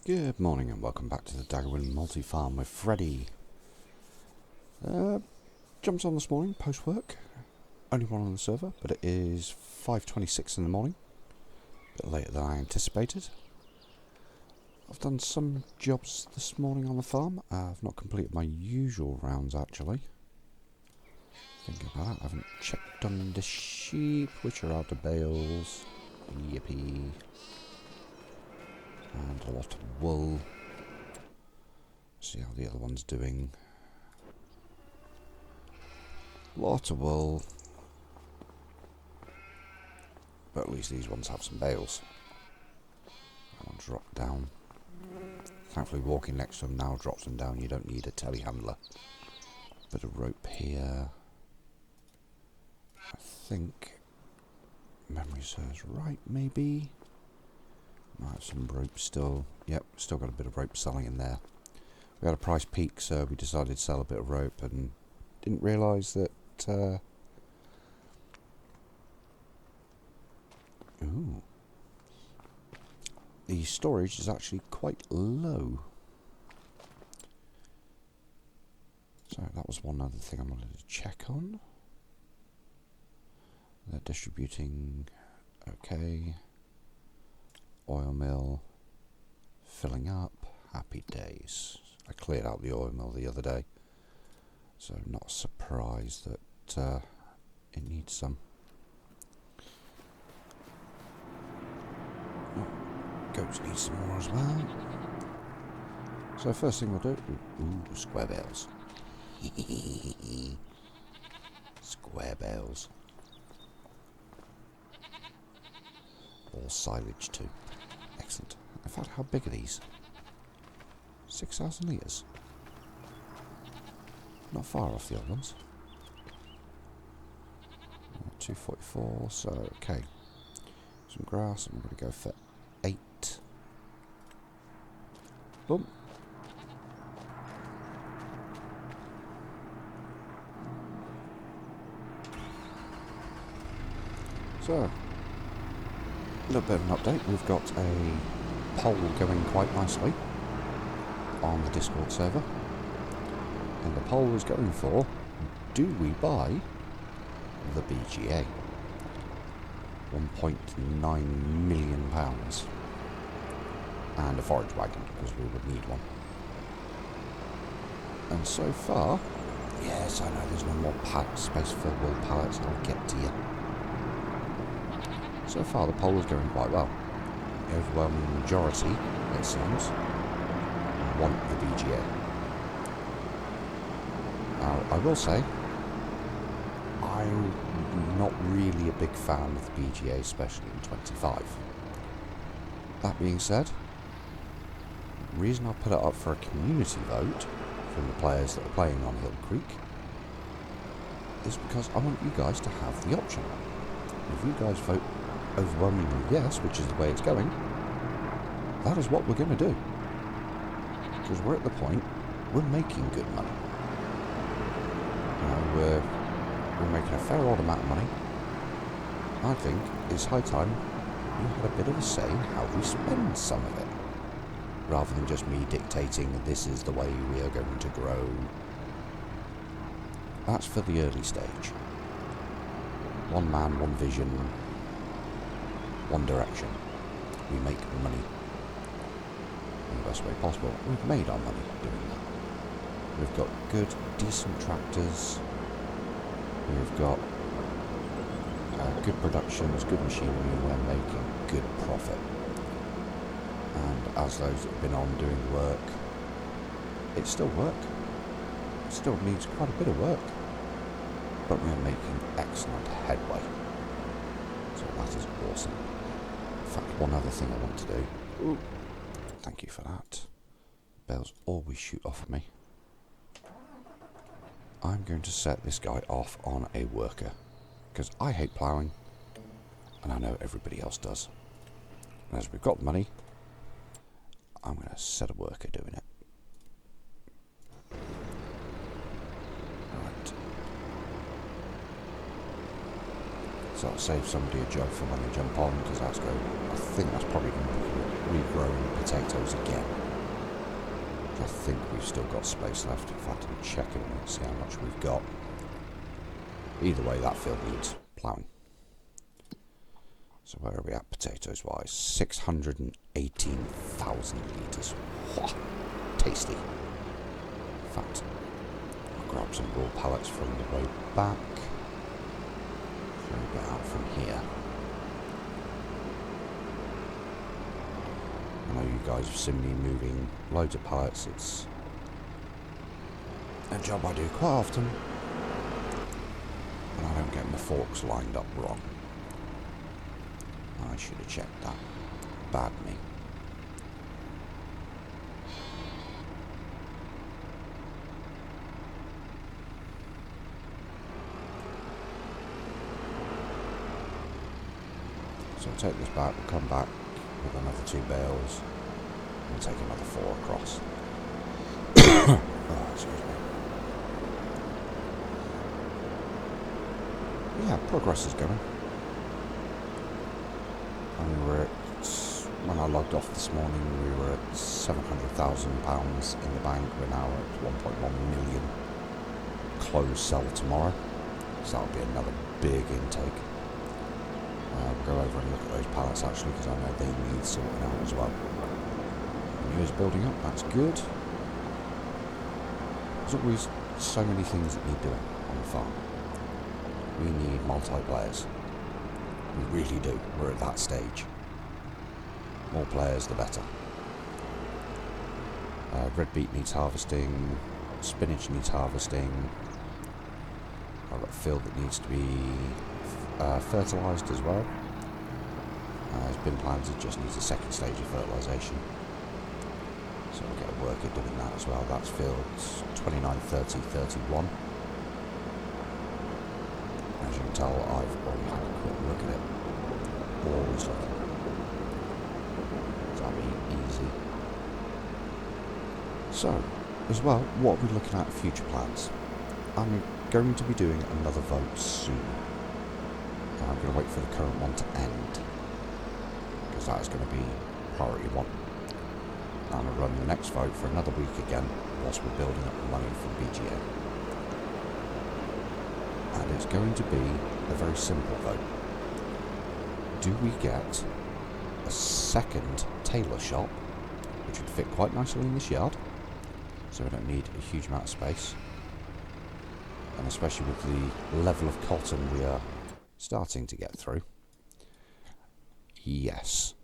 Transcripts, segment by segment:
Good morning and welcome back to the Daggerwin Multifarm with Freddy. Jumped on this morning, post work. Only one on the server, but it is 5:26 in the morning. A bit later than I anticipated. I've done some jobs this morning on the farm. I've not completed my usual rounds actually. Thinking about it, I haven't checked on the sheep, which are out of bales. Yippee. And a lot of wool. See how the other one's doing. Lot of wool. But at least these ones have some bales. That one dropped down. Thankfully walking next to them now drops them down. You don't need a telehandler. Bit of rope here. I think memory serves right, maybe. Might have some rope still. Yep, still got a bit of rope selling in there. We had a price peak, so we decided to sell a bit of rope and didn't realise that the storage is actually quite low. So that was one other thing I wanted to check on. They're distributing okay. Oil mill filling up. Happy days. I cleared out the oil mill the other day, so I'm not surprised that it needs some. Oh, goats need some more as well. So first thing we'll do, square bales. Square bales. All silage too. Excellent. In fact, how big are these? 6,000 litres. Not far off the other ones. 244, so okay. Some grass, I'm going to go for 8. Boom. So, a little bit of an update. We've got a poll going quite nicely on the Discord server, and the poll is going for: do we buy the BGA? £1.9 million, and a forage wagon because we would need one. And so far, yes, I know there's no more space for wool pallets. I'll get to you. So far the poll is going quite well. The overwhelming majority, it seems, want the BGA. Now, I will say, I'm not really a big fan of the BGA, especially in 25. That being said, the reason I put it up for a community vote from the players that are playing on Hillcreek is because I want you guys to have the option. If you guys vote overwhelmingly yes, which is the way it's going, that is what we're going to do. Because we're at the point, we're making good money. You know, we're making a fair old amount of money. I think it's high time you had a bit of a say in how we spend some of it, rather than just me dictating this is the way we are going to grow. That's for the early stage. One man, one vision, one direction. We make money in the best way possible. We've made our money doing that. We've got good, decent tractors. We've got good productions, good machinery, and we're making good profit. And as those that have been on doing the work, it's still work. It still needs quite a bit of work. But we're making excellent headway. So that is awesome. In fact, one other thing I want to do. Ooh, thank you for that. Bales always shoot off of me. I'm going to set this guy off on a worker, because I hate ploughing, and I know everybody else does. And as we've got the money, I'm going to set a worker doing it. Right. So that'll save somebody a job for when they jump on, because I think that's probably going to be regrowing potatoes again. I think we've still got space left. In fact, I'm checking and see how much we've got. Either way, that field needs ploughing. So where are we at potatoes wise? 618,000 litres. Tasty. In fact, I'll grab some raw pallets from the road back. Try and get out from here. I know you guys have seen me moving loads of pallets. It's a job I do quite often. And I don't get my forks lined up wrong. I should have checked that. Bad me. So we'll take this back, we'll come back with another 2 bales, and we'll take another 4 across. Oh, excuse me. Yeah, progress is going. And when I logged off this morning, we were at £700,000 in the bank. We're now at 1.1 million. Close sell tomorrow, so that'll be another big intake. We'll go over and look at those pallets actually, because I know they need sorting out as well. News building up, that's good. There's always so many things that need doing on the farm. We need multiplayers. We really do. We're at that stage. More players, the better. Red beet needs harvesting. Spinach needs harvesting. I've got a field that needs to be fertilised as well. It's been planted, just needs a second stage of fertilisation. So we'll get a worker doing that as well. That's fields 29, 30, 31. As you can tell, I've already had a quick look at it. Always looking. That'll be easy. So, as well, what are we looking at future plans? I'm going to be doing another vote soon. I'm going to wait for the current one to end, because that is going to be priority 1. I'm going to run the next vote for another week again, whilst we're building up the money for BGA. And it's going to be a very simple vote. Do we get a second tailor shop, which would fit quite nicely in this yard, so we don't need a huge amount of space, and especially with the level of cotton we are starting to get through? Yes.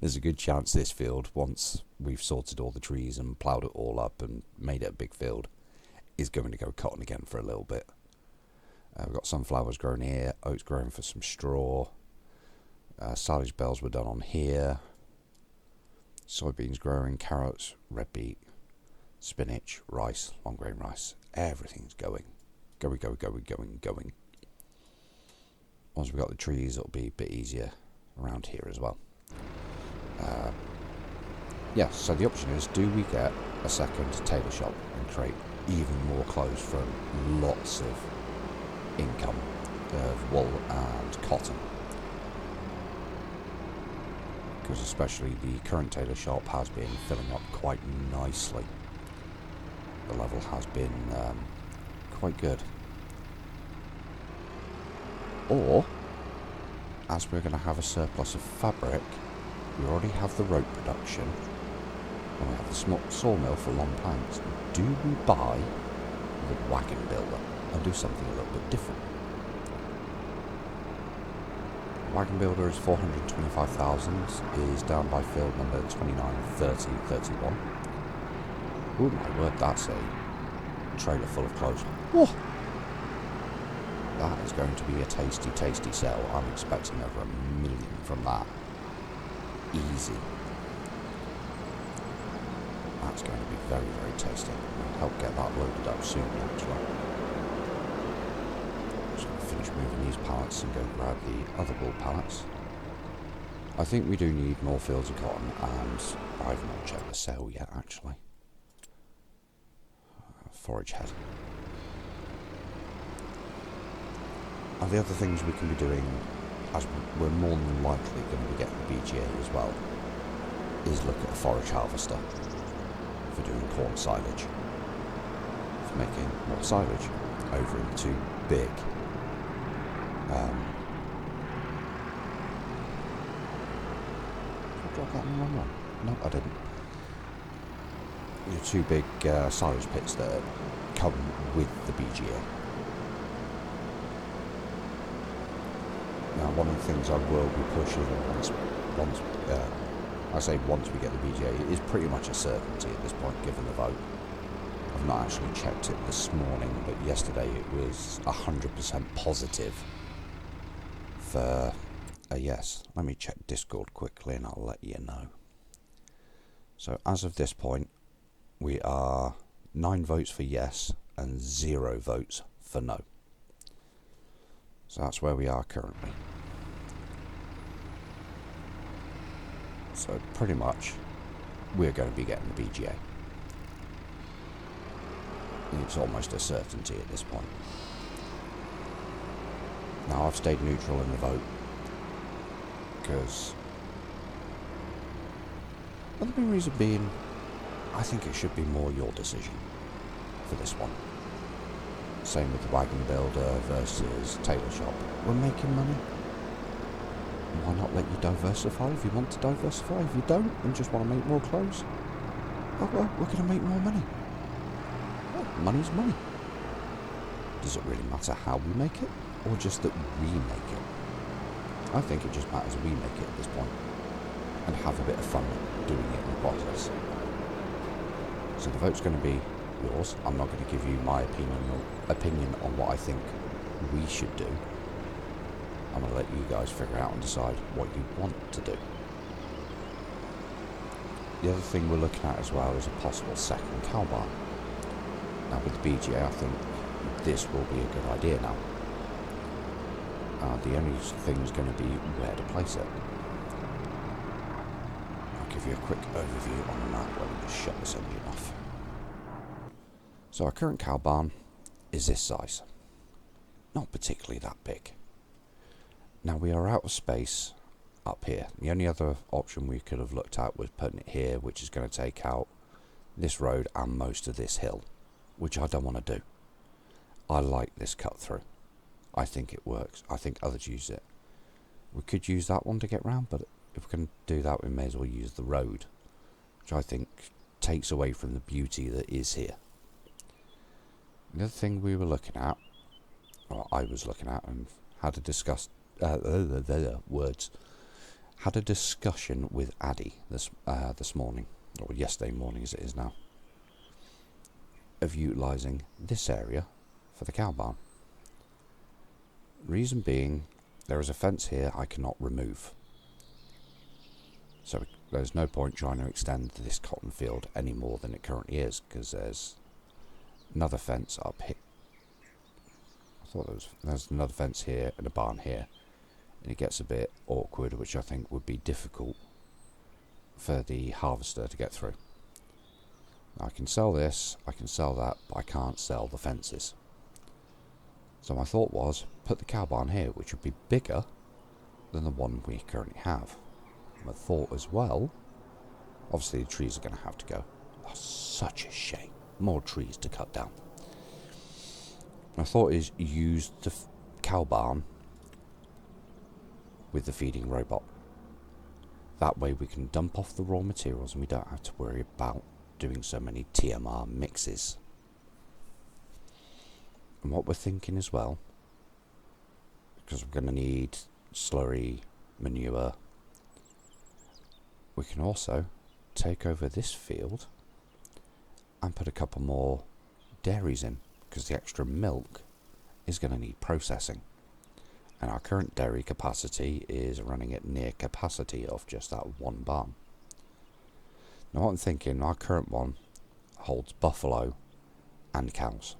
There's a good chance this field, once we've sorted all the trees and ploughed it all up and made it a big field, is going to go cotton again for a little bit. We've got sunflowers growing here, oats growing for some straw, silage bales were done on here, soybeans growing, carrots, red beet, spinach, rice, long grain rice, everything's going. Going. Once we've got the trees, it'll be a bit easier around here as well. Yeah, so the option is, do we get a second tailor shop and create even more clothes from lots of income of wool and cotton? Because especially the current tailor shop has been filling up quite nicely. The level has been quite good. Or, as we're going to have a surplus of fabric, we already have the rope production, and we have the sawmill for long planks. Do we buy the wagon builder and do something a little bit different? Wagon builder is 425,000, is down by field number 29, 30, 31. Oh my word, that's a trailer full of clothes. Whoa. That is going to be a tasty, tasty sell. I'm expecting over 1 million from that. Easy. That's going to be very, very tasty. I'll help get that loaded up soon, actually. So I'll finish moving these pallets and go grab the other wool pallets. I think we do need more fields of cotton, and I've not checked the sale yet, actually. Forage head. And the other things we can be doing as we're more than likely going to be getting the BGA as well, is look at a forage harvester for doing corn silage, for making more silage over into big did I drop that in the wrong one? No, I didn't. The two big silage pits that come with the BGA. Now, one of the things I will be pushing once we get the BGA, it is pretty much a certainty at this point, given the vote. I've not actually checked it this morning, but yesterday it was 100% positive for a yes. Let me check Discord quickly and I'll let you know. So as of this point, we are 9 votes for yes and 0 votes for no. So that's where we are currently. So pretty much we're going to be getting the BGA. It's almost a certainty at this point. Now I've stayed neutral in the vote because the main reason being, I think it should be more your decision for this one. Same with the wagon builder versus tailor shop. We're making money. Why not let you diversify if you want to diversify? If you don't and just want to make more clothes, oh well, we're going to make more money. Well, money's money. Does it really matter how we make it, or just that we make it? I think it just matters we make it at this point, and have a bit of fun doing it in the process. So the vote's going to be yours. I'm not going to give you my opinion on what I think we should do. I'm going to let you guys figure out and decide what you want to do. The other thing we're looking at as well is a possible second cow barn. Now with the BGA, I think this will be a good idea now. The only thing is going to be where to place it. I'll give you a quick overview on the map. Let me just shut this engine off. So our current cow barn is this size. Not particularly that big. Now we are out of space up here. The only other option we could have looked at was putting it here, which is going to take out this road and most of this hill, which I don't want to do. I like this cut through. I think it works. I think others use it. We could use that one to get round, but if we're going to do that, we may as well use the road, which I think takes away from the beauty that is here. The other thing we were looking at, or I was looking at, and had a had a discussion with Addy this morning, or yesterday morning as it is now, of utilising this area for the cow barn. Reason being, there is a fence here I cannot remove. So there's no point trying to extend this cotton field any more than it currently is, because there's another fence up here. I thought there's another fence here and a barn here, and it gets a bit awkward, which I think would be difficult for the harvester to get through. Now, I can sell this, I can sell that, but I can't sell the fences. So my thought was, put the cow barn here, which would be bigger than the one we currently have. My thought as well, obviously the trees are going to have to go. Oh, such a shame. More trees to cut down. My thought is use the cow barn with the feeding robot. That way we can dump off the raw materials and we don't have to worry about doing so many TMR mixes. And what we're thinking as well, because we're going to need slurry, manure, we can also take over this field and put a couple more dairies in, because the extra milk is going to need processing. And our current dairy capacity is running at near capacity of just that one barn. Now what I'm thinking, our current one holds buffalo and cows.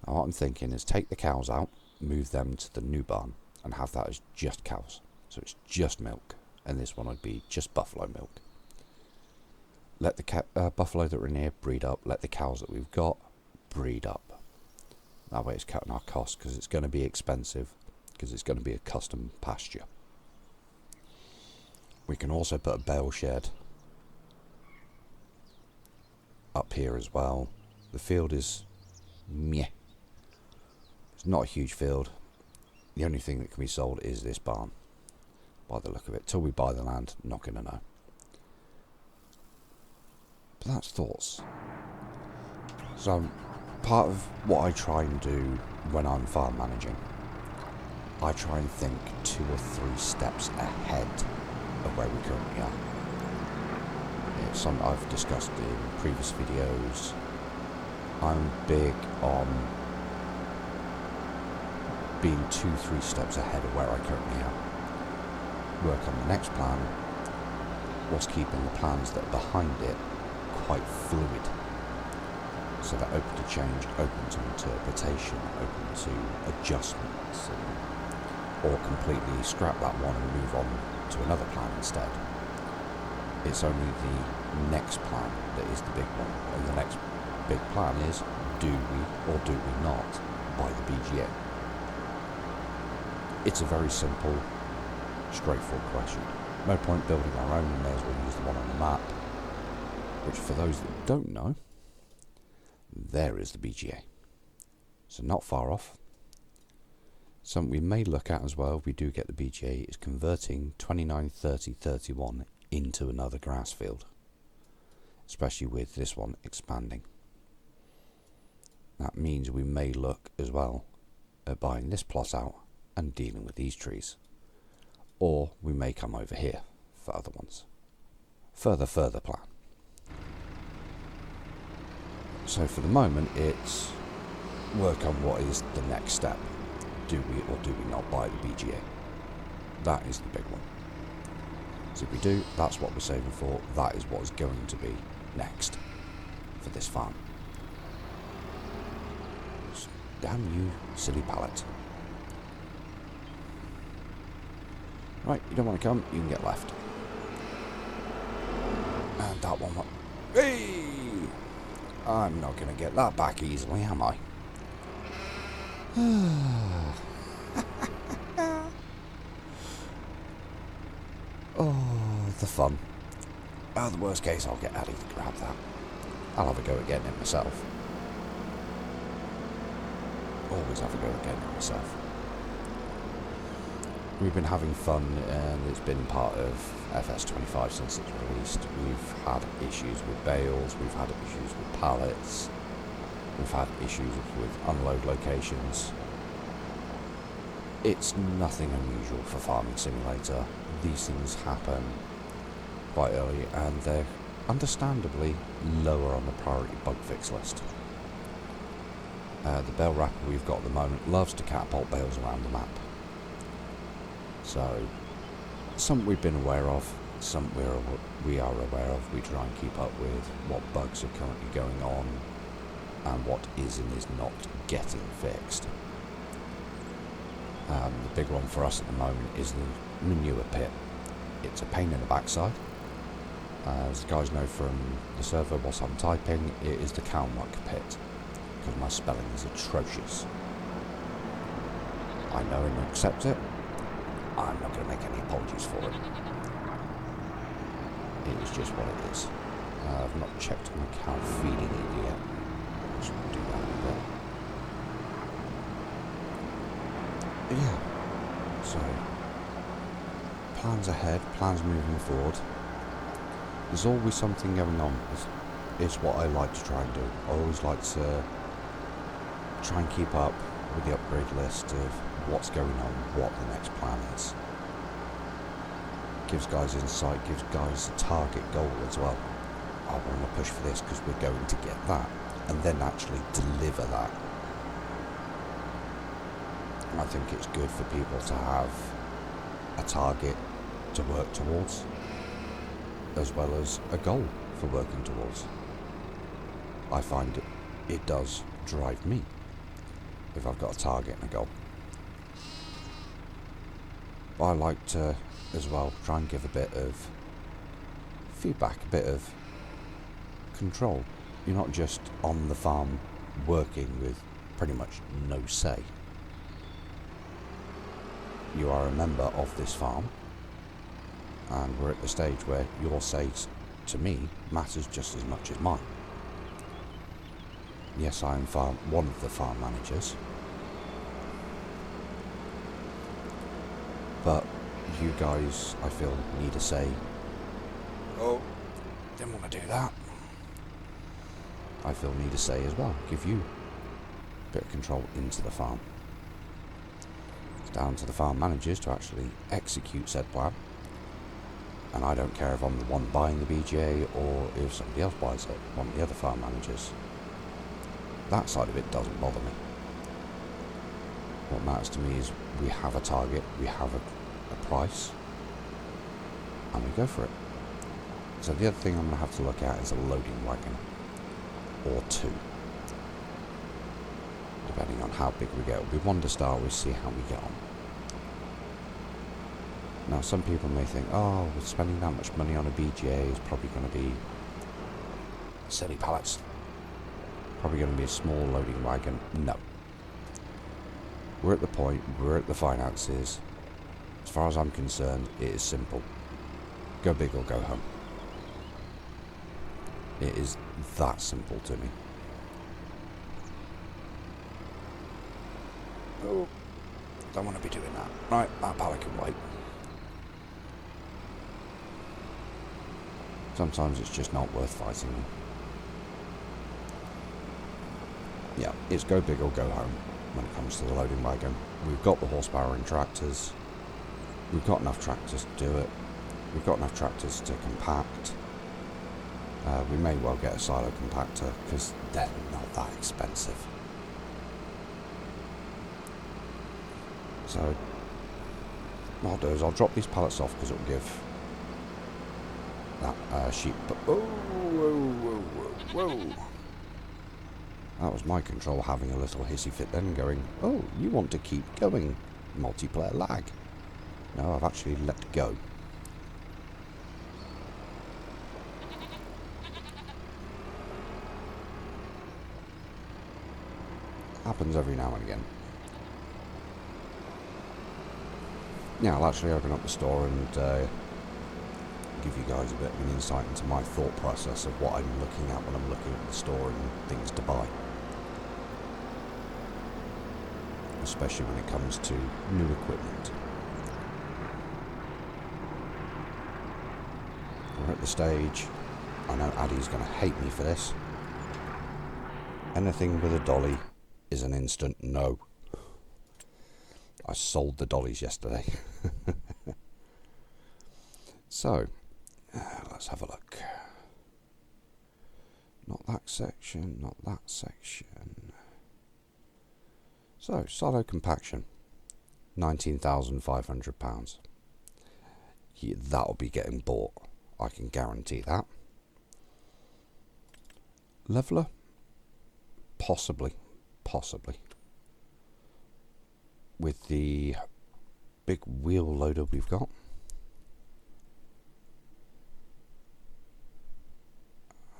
Now what I'm thinking is take the cows out, move them to the new barn and have that as just cows. So it's just milk, and this one would be just buffalo milk. Let the buffalo that are in here breed up, let the cows that we've got breed up. That way it's cutting our costs, because it's going to be expensive because it's going to be a custom pasture. We can also put a bale shed up here as well. The field is meh. It's not a huge field. The only thing that can be sold is this barn, by the look of it. Till we buy the land, not going to know. But that's thoughts. So part of what I try and do when I'm farm managing, I try and think 2 or 3 steps ahead of where we currently are. It's something I've discussed in previous videos. I'm big on being 2-3 steps ahead of where I currently am. Work on the next plan, whilst keeping the plans that are behind it quite fluid. So they're open to change, open to interpretation, open to adjustments, or completely scrap that one and move on to another plan instead. It's only the next plan that is the big one, and the next big plan is, do we or do we not buy the BGA? It's a very simple, straightforward question. No point building our own, we may as well use the one on the map, which for those that don't know, there is the BGA. So not far off. Something we may look at as well if we do get the BGA is converting 29-30-31 into another grass field, especially with this one expanding. That means we may look as well at buying this plot out and dealing with these trees, or we may come over here for other ones. Further plan. So for the moment it's work on what is the next step. Do we or do we not buy the BGA? That is the big one. So if we do, that's what we're saving for. That is what is going to be next for this farm. Damn you, silly pallet. Right, you don't want to come, you can get left. And that one... Hey! I'm not going to get that back easily, am I? Oh, the fun. The worst case, I'll get Addy to grab that. I'll have a go at getting it myself. Always have a go at getting it myself. We've been having fun, and it's been part of FS25 since it's released. We've had issues with bales, we've had issues with pallets, we've had issues with unload locations. It's nothing unusual for Farming Simulator. These things happen quite early, and they're understandably lower on the priority bug fix list. The bale wrapper we've got at the moment loves to catapult bales around the map. So, some we've been aware of, some we are aware of. We try and keep up with what bugs are currently going on and what is and is not getting fixed. The big one for us at the moment is the manure pit. It's a pain in the backside. As the guys know from the server whilst I'm typing, it is the Kalmuck pit, because my spelling is atrocious. I know and accept it. I'm not going to make any apologies for it. It is just what it is. I've not checked my cow feeding it yet. Just do that in a bit. Yeah. So, plans ahead, plans moving forward. There's always something going on. It's what I like to try and do. I always like to try and keep up with the upgrade list of what's going on, what the next plan is. Gives guys insight, gives guys a target goal as well. I want to push for this because we're going to get that, and then actually deliver that. I think it's good for people to have a target to work towards, as well as a goal for working towards. I find it does drive me if I've got a target and a goal. But I like to, as well, try and give a bit of feedback, a bit of control. You're not just on the farm working with pretty much no say. you are a member of this farm, and we're at the stage where your say to me matters just as much as mine. Yes, I am one of the farm managers, but you guys, I feel, need a say. Oh, didn't want to do that. I feel need a say as well. Give you a bit of control into the farm. It's down to the farm managers to actually execute said plan. And I don't care if I'm the one buying the BGA or if somebody else buys it, one of the other farm managers. That side of it doesn't bother me. What matters to me is we have a target, we have a price, and we go for it. So the other thing I'm going to have to look at is a loading wagon, or two, depending on how big we get. It'll be one to start with, see how we get on. Now some people may think, oh, we're spending that much money on a BGA is probably going to be silly pallets. Probably going to be a small loading wagon. No. We're at the point, we're at the finances. As far as I'm concerned, it is simple. Go big or go home. It is that simple to me. Oh, don't want to be doing that. Right, that pallet can wait. Sometimes it's just not worth fighting them. Yeah, it's go big or go home when it comes to the loading wagon. We've got the horsepower in tractors. We've got enough tractors to do it. We've got enough tractors to compact. We may well get a silo compactor because they're not that expensive. So what I'll do is I'll drop these pallets off because it will give that sheep. Oh, whoa, whoa, whoa, whoa. That was my control having a little hissy fit then going, oh, you want to keep going, multiplayer lag. No, I've actually let go. Happens every now and again. Yeah, I'll actually open up the store and give you guys a bit of an insight into my thought process of what I'm looking at when I'm looking at the store and things to buy. Especially when it comes to new equipment. We're at the stage, I know Addie's going to hate me for this. Anything with a dolly is an instant no. I sold the dollies yesterday. So, let's have a look. Not that section, not that section. So, silo compaction, £19,500. Yeah, that'll be getting bought. I can guarantee that. Leveler? Possibly. With the big wheel loader we've got.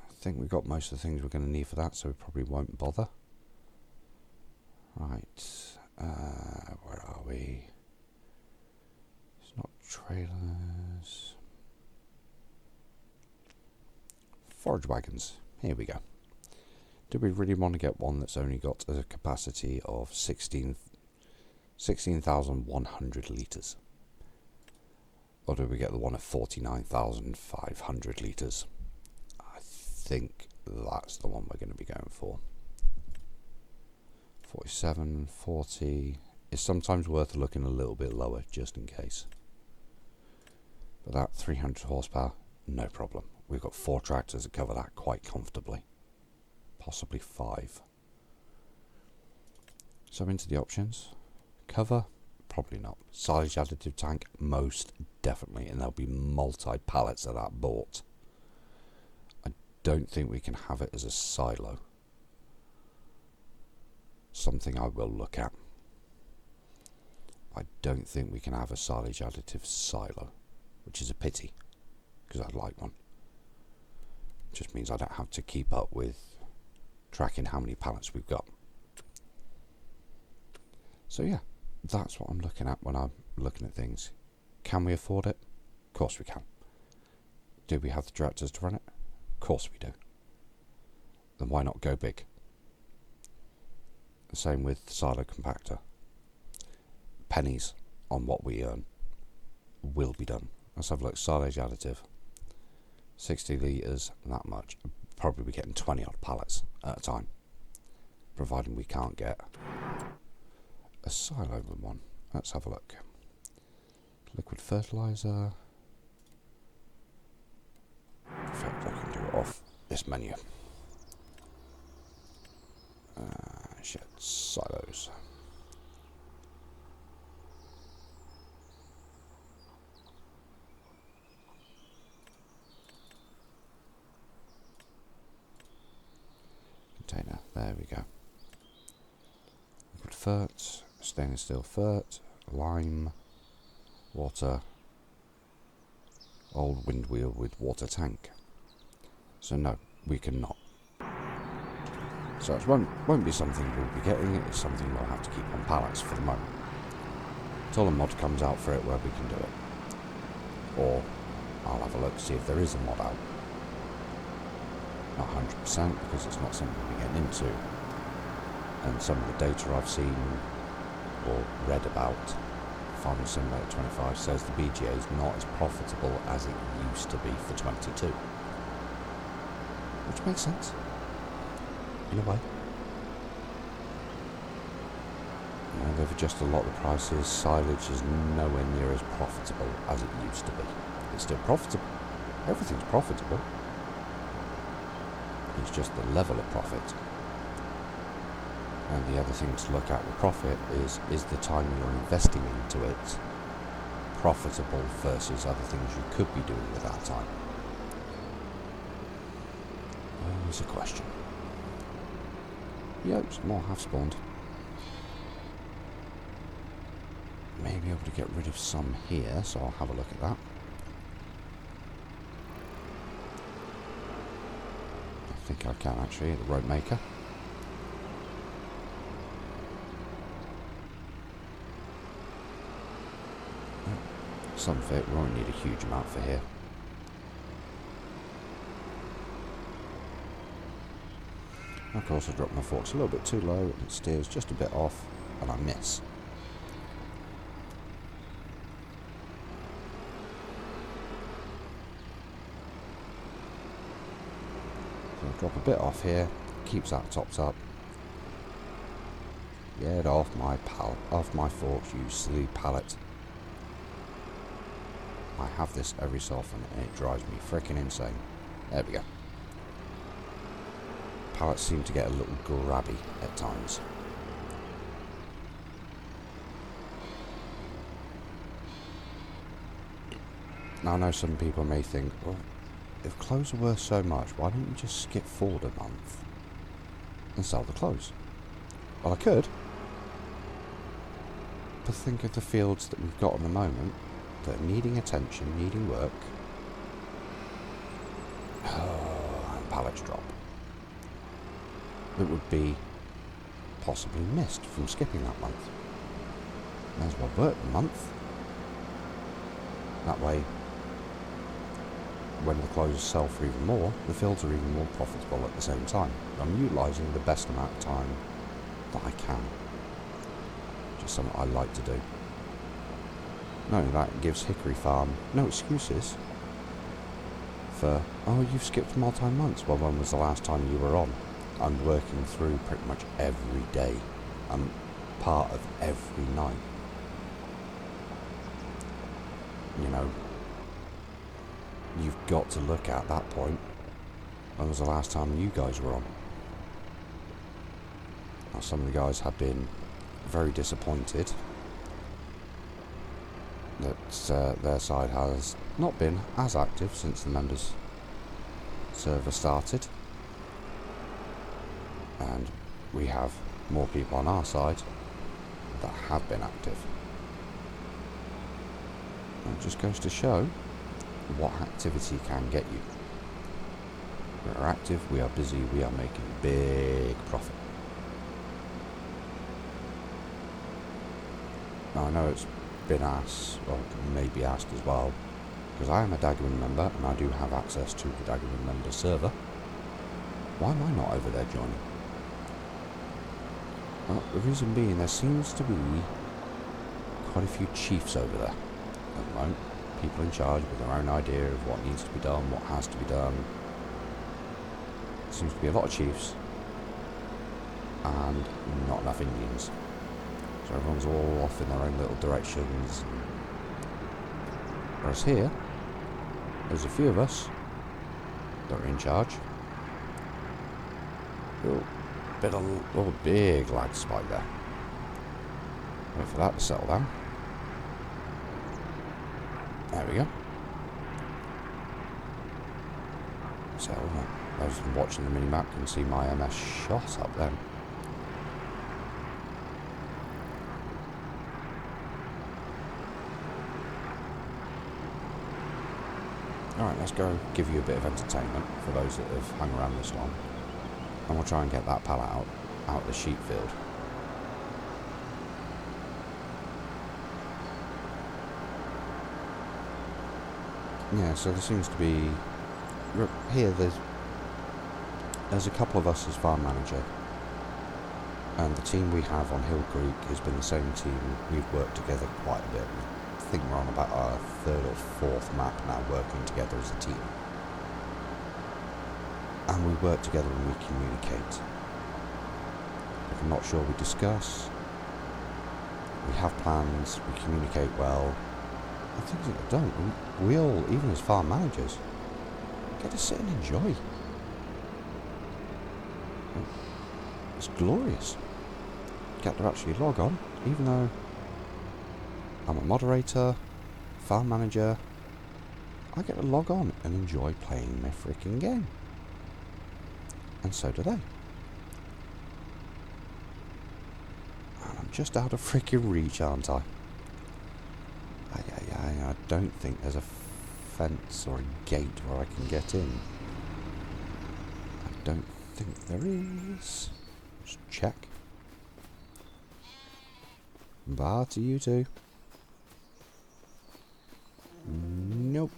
I think we've got most of the things we're going to need for that, so we probably won't bother. Right, where are we? It's not trailers. Forage wagons, here we go. Do we really want to get one that's only got a capacity of 16,100 litres? Or do we get the one of 49,500 litres? I think that's the one we're going to be going for. 47, 40 is sometimes worth looking a little bit lower just in case. But that 300 horsepower, no problem. We've got 4 tractors that cover that quite comfortably. Possibly 5. So into the options. Cover, probably not. Silage additive tank, most definitely. And there'll be multi-pallets of that bought. I don't think we can have it as a silo. Something I will look at. I don't think we can have a silage additive silo, which is a pity, because I'd like one. It just means I don't have to keep up with tracking how many pallets we've got. So yeah, that's what I'm looking at when I'm looking at things. Can we afford it? Of course we can. Do we have the directors to run it? Of course we do. Then why not go big? The same with the silo compactor. Pennies on what we earn will be done. Let's have a look. Silage additive. 60 litres, that much. Probably be getting 20 odd pallets at a time. Providing we can't get a silo one. Let's have a look. Liquid fertiliser. In fact, I can do it off this menu. Shit, silos. Container, there we go. Liquid fert, stainless steel fert, lime, water, old wind wheel with water tank. So no, we cannot. So it won't be something we'll be getting, it's something we'll have to keep on pallets for the moment. Until a mod comes out for it where we can do it. Or I'll have a look to see if there is a mod out. Not 100% because it's not something we're getting into. And some of the data I've seen or read about Farming Simulator 25 says the BGA is not as profitable as it used to be for 22. Which makes sense. In a way. You know, they've adjusted a lot of the prices. Silage is nowhere near as profitable as it used to be. It's still profitable. Everything's profitable. It's just the level of profit. And the other thing to look at with profit is the time you're investing into it profitable versus other things you could be doing with that time? Always a question. Yep, some more have spawned. May be able to get rid of some here, so I'll have a look at that. I think I can actually, the rope maker. Some of it, we won't need a huge amount for here. Of course I dropped my forks a little bit too low, it steers just a bit off, and I miss. So I drop a bit off here, keeps that topped up. Get off my forks, you silly pallet. I have this every so often and it drives me freaking insane. There we go. Pallets seem to get a little grabby at times. Now I know some people may think, well, if clothes are worth so much, why don't you just skip forward a month and sell the clothes? Well, I could. But think of the fields that we've got at the moment that are needing attention, needing work. And pallets drop. That would be possibly missed from skipping that month. May as well work the month. That way, when the clothes sell for even more, the fields are even more profitable at the same time. I'm utilising the best amount of time that I can. Just something I like to do. Not only that, it gives Hillcreek Farm no excuses for, oh, you've skipped multi-months. Well, when was the last time you were on? I'm working through pretty much every day. I'm part of every night. You know, you've got to look at that point. When was the last time you guys were on? Now, some of the guys have been very disappointed that their side has not been as active since the members server started. And we have more people on our side that have been active. And it just goes to show what activity can get you. We are active, we are busy, we are making big profit. Now, I know it's been asked, or maybe asked as well, because I am a Daggerwin member and I do have access to the Daggerwin member server. Why am I not over there joining? Well, the reason being, there seems to be quite a few chiefs over there at the moment. People in charge with their own idea of what needs to be done, what has to be done. There seems to be a lot of chiefs and not enough Indians. So everyone's all off in their own little directions. Whereas here, there's a few of us that are in charge. Oh, big lag spike there. Wait for that to settle down. There we go. So, those watching the mini-map can see my MS shot up then. Alright, let's go give you a bit of entertainment for those that have hung around this long. And we'll try and get that pallet out of the sheep field. Yeah, so there seems to be... Here, there's a couple of us as farm manager. And the team we have on Hillcreek has been the same team. We've worked together quite a bit. I think we're on about our third or fourth map now, working together as a team. And we work together and we communicate. If we're not sure, we discuss. We have plans, we communicate well. And things that we don't, we all, even as farm managers, get to sit and enjoy. It's glorious. Get to actually log on, even though I'm a moderator, farm manager, I get to log on and enjoy playing my freaking game. And so do they. And I'm just out of freaking reach, aren't I? I don't think there's a fence or a gate where I can get in. I don't think there is. Just check. Bar to you two. Nope.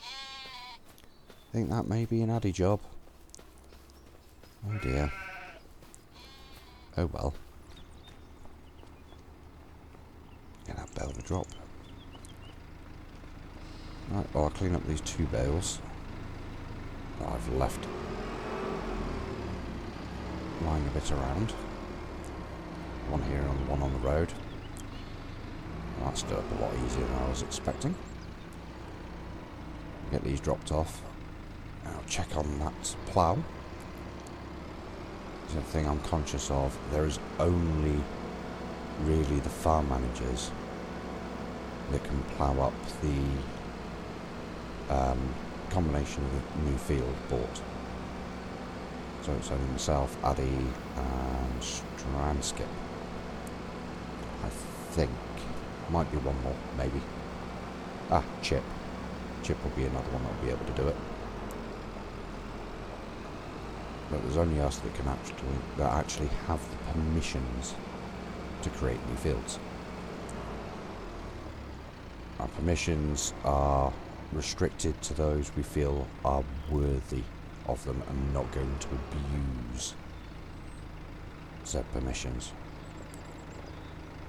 I think that may be an addy job. Oh dear. Oh well. Get that bell to drop. Right, well I'll clean up these two bales that I've left lying a bit around. One here and one on the road. Well, that's stood up a lot easier than I was expecting. Get these dropped off. I'll check on that plough. The thing I'm conscious of, there is only really the farm managers that can plough up the combination of the new field bought. So it's only myself, Addy and Strandskip. I think. Might be one more, maybe. Chip. Chip will be another one that will be able to do it. But there's only us that actually have the permissions to create new fields. Our permissions are restricted to those we feel are worthy of them and not going to abuse said permissions.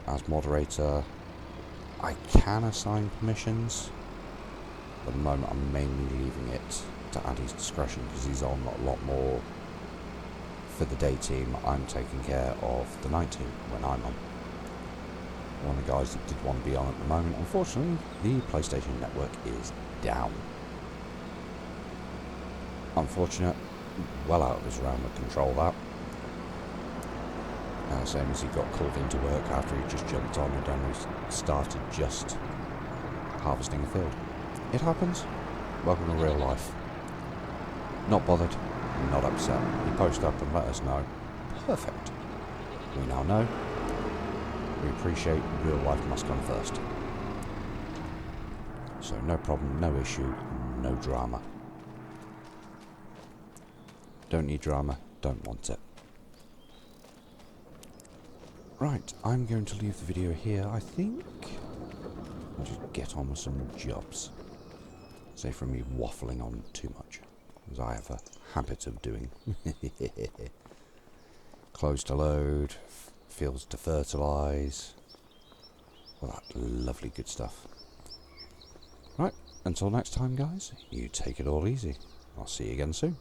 As moderator, I can assign permissions. At the moment I'm mainly leaving it to Addy's discretion because he's on a lot more. For the day team, I'm taking care of the night team when I'm on. One of the guys that did want to be on at the moment, unfortunately, the PlayStation Network is down. Unfortunate, well out of his realm of control that. Same as he got called into work after he just jumped on and only started just harvesting a field. It happens. Welcome to real life. Not bothered, not upset. You post up and let us know. Perfect. We now know. We appreciate real life must come first. So no problem, no issue, no drama. Don't need drama, don't want it. Right, I'm going to leave the video here, I think. And just get on with some jobs. Save from me waffling on too much, as I have a habit of doing. Clothes to load, fields to fertilise, all that lovely good stuff. Right, until next time guys, you take it all easy. I'll see you again soon.